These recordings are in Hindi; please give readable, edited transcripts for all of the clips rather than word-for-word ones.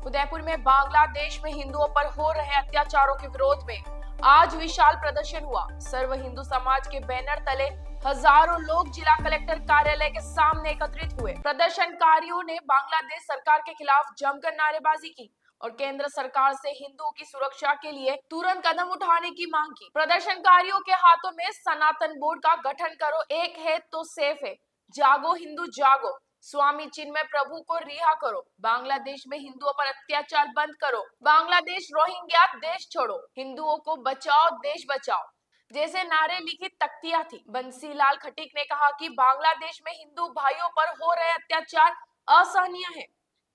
उदयपुर में बांग्लादेश में हिंदुओं पर हो रहे अत्याचारों के विरोध में आज विशाल प्रदर्शन हुआ। सर्व हिंदू समाज के बैनर तले हजारों लोग जिला कलेक्टर कार्यालय के सामने एकत्रित हुए। प्रदर्शनकारियों ने बांग्लादेश सरकार के खिलाफ जमकर नारेबाजी की और केंद्र सरकार से हिंदुओं की सुरक्षा के लिए तुरंत कदम उठाने की मांग की। प्रदर्शनकारियों के हाथों में सनातन बोर्ड का गठन करो, एक है तो सेफ है, जागो हिंदू जागो, स्वामी चिन्मय प्रभु को रिहा करो, बांग्लादेश में हिंदुओं पर अत्याचार बंद करो, बांग्लादेश रोहिंग्या देश छोड़ो, हिंदुओं को बचाओ देश बचाओ जैसे नारे लिखित तख्तियां थी। बंसीलाल खटीक ने कहा कि बांग्लादेश में हिंदू भाइयों पर हो रहे अत्याचार असहनीय है।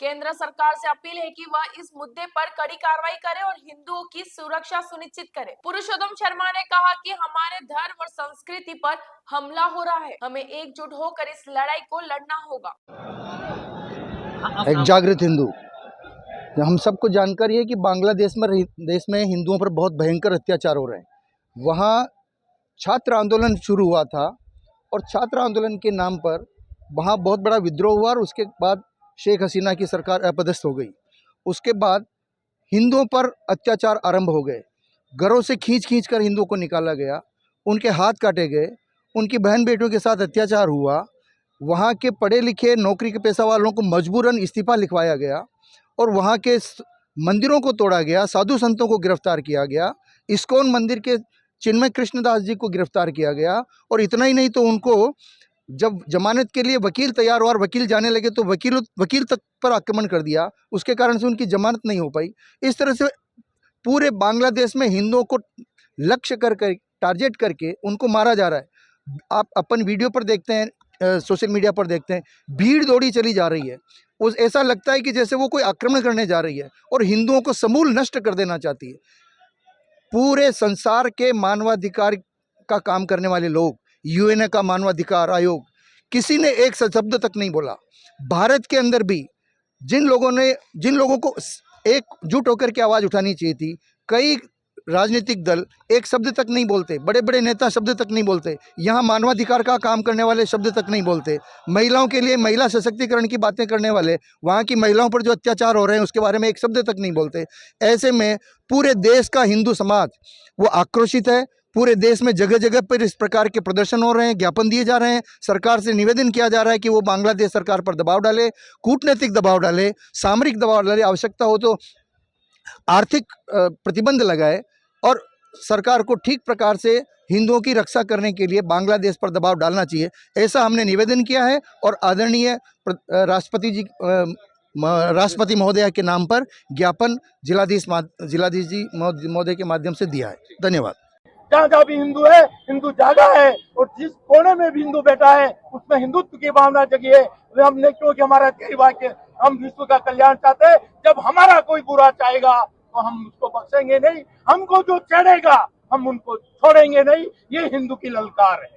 केंद्र सरकार से अपील है कि वह इस मुद्दे पर कड़ी कार्रवाई करे और हिंदुओं की सुरक्षा सुनिश्चित करे। पुरुषोत्तम शर्मा ने कहा कि हमारे धर्म और संस्कृति पर हमला हो रहा है, हमें एकजुट होकर इस लड़ाई को लड़ना होगा। एक जागृत हिंदू, हम सबको जानकारी है कि बांग्लादेश में हिंदुओं पर बहुत भयंकर अत्याचार हो रहे हैं। वहाँ छात्र आंदोलन शुरू हुआ था और छात्र आंदोलन के नाम पर वहाँ बहुत बड़ा विद्रोह हुआ और उसके बाद शेख हसीना की सरकार अपदस्थ हो गई। उसके बाद हिंदुओं पर अत्याचार आरंभ हो गए। घरों से खींच कर हिंदुओं को निकाला गया, उनके हाथ काटे गए, उनकी बहन बेटियों के साथ अत्याचार हुआ। वहाँ के पढ़े लिखे नौकरी के पेशा वालों को मजबूरन इस्तीफा लिखवाया गया और वहाँ के मंदिरों को तोड़ा गया, साधु संतों को गिरफ्तार किया गया, इस्कॉन मंदिर के चिन्मय कृष्णदास जी को गिरफ्तार किया गया। और इतना ही नहीं तो उनको जब जमानत के लिए वकील तैयार हुआ और वकील जाने लगे तो वकील तक पर आक्रमण कर दिया, उसके कारण से उनकी जमानत नहीं हो पाई। इस तरह से पूरे बांग्लादेश में हिंदुओं को लक्ष्य कर टारगेट करके उनको मारा जा रहा है। आप अपन वीडियो पर देखते हैं, सोशल मीडिया पर देखते हैं, भीड़ दौड़ी चली जा रही है। उस ऐसा लगता है कि जैसे वो कोई आक्रमण करने जा रही है और हिंदुओं को समूल नष्ट कर देना चाहती है। पूरे संसार के मानवाधिकार का काम करने वाले लोग, यूएन का मानवाधिकार आयोग, किसी ने एक शब्द तक नहीं बोला। भारत के अंदर भी जिन लोगों को एकजुट होकर के आवाज़ उठानी चाहिए थी, कई राजनीतिक दल एक शब्द तक नहीं बोलते, बड़े बड़े नेता शब्द तक नहीं बोलते, यहाँ मानवाधिकार का काम करने वाले शब्द तक नहीं बोलते, महिलाओं के लिए महिला सशक्तिकरण की बातें करने वाले, वहाँ की महिलाओं पर जो अत्याचार हो रहे हैं उसके बारे में एक शब्द तक नहीं बोलते। ऐसे में पूरे देश का हिंदू समाज वो आक्रोशित है। पूरे देश में जगह जगह पर इस प्रकार के प्रदर्शन हो रहे हैं, ज्ञापन दिए जा रहे हैं, सरकार से निवेदन किया जा रहा है कि वो बांग्लादेश सरकार पर दबाव डाले, कूटनीतिक दबाव डाले, सामरिक दबाव डाले, आवश्यकता हो तो आर्थिक प्रतिबंध लगाए और सरकार को ठीक प्रकार से हिंदुओं की रक्षा करने के लिए बांग्लादेश पर दबाव डालना चाहिए। ऐसा हमने निवेदन किया है और आदरणीय राष्ट्रपति महोदय के नाम पर ज्ञापन जिलाधीश जी महोदय के माध्यम से दिया है। धन्यवाद। जहाँ जहाँ भी हिंदू है, हिंदू जागा है और जिस कोने में भी हिंदू बैठा है उसमें हिंदुत्व की भावना जगी है। हमने क्योंकि हमारा कई वाक्य, हम विश्व का कल्याण चाहते हैं। जब हमारा कोई बुरा चाहेगा तो हम उसको बख्शेंगे नहीं, हमको जो चढ़ेगा हम उनको छोड़ेंगे नहीं। ये हिंदू की ललकार है।